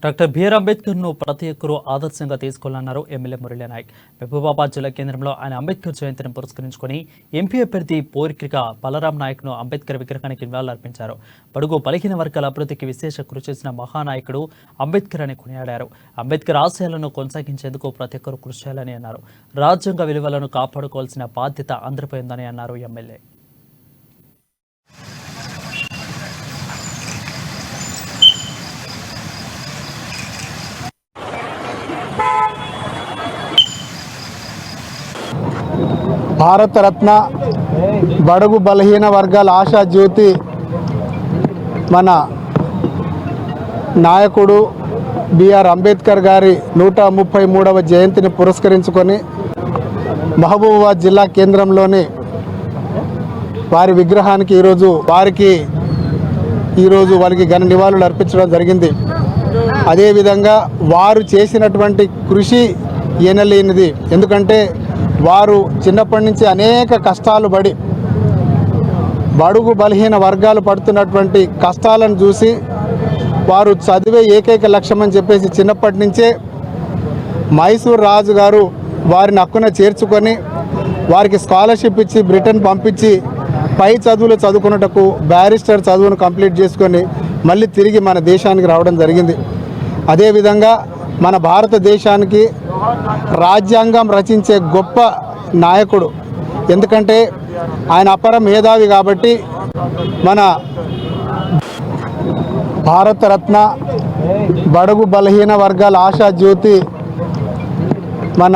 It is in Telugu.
డాక్టర్ బిఆర్ అంబేద్కర్ను ప్రతి ఒక్కరూ ఆదర్శంగా తీసుకోవాలన్నారు ఎమ్మెల్యే మురళీ నాయక్. మహబూబాబాద్ జిల్లా కేంద్రంలో ఆయన అంబేద్కర్ జయంతిని పురస్కరించుకుని ఎంపీ అభ్యర్థి పోరిక్రిక బలరాం నాయక్ను అంబేద్కర్ విగ్రహానికి నివాళులర్పించారు. బడుగు బలహీన వర్గాల అభివృద్ధికి విశేష కృషి చేసిన మహానాయకుడు అంబేద్కర్ అని కొనియాడారు. అంబేద్కర్ ఆశయాలను కొనసాగించేందుకు ప్రతి ఒక్కరూ కృషి చేయాలని అన్నారు. రాజ్యాంగ విలువలను కాపాడుకోవాల్సిన బాధ్యత అందరిపై ఉందని అన్నారు ఎమ్మెల్యే. భారతరత్న బడుగు బలహీన వర్గాల ఆశా జ్యోతి మన నాయకుడు బిఆర్ అంబేద్కర్ గారి 133వ జయంతిని పురస్కరించుకొని మహబూబాబాద్ జిల్లా కేంద్రంలోని వారి విగ్రహానికి వారికి ఘన నివాళులు అర్పించడం జరిగింది. అదేవిధంగా వారు చేసినటువంటి కృషి ఎనలేనిది. ఎందుకంటే వారు చిన్నప్పటి నుంచి అనేక కష్టాలు పడి బడుగు బలహీన వర్గాలు పడుతున్నటువంటి కష్టాలను చూసి వారు చదివే ఏకైక లక్ష్యం అని చెప్పేసి చిన్నప్పటి నుంచే మైసూర్ రాజు గారు వారిని హక్కున చేర్చుకొని వారికి స్కాలర్షిప్ ఇచ్చి బ్రిటన్ పంపించి పై చదువులు చదువుకున్నటకు బ్యారిస్టర్ చదువును కంప్లీట్ చేసుకొని మళ్ళీ తిరిగి మన దేశానికి రావడం జరిగింది. అదేవిధంగా మన భారతదేశానికి రాజ్యాంగం రచించే గొప్ప నాయకుడు. ఎందుకంటే ఆయన అపర మేధావి కాబట్టి మన భారతరత్న బడుగు బలహీన వర్గాల ఆశా జ్యోతి మన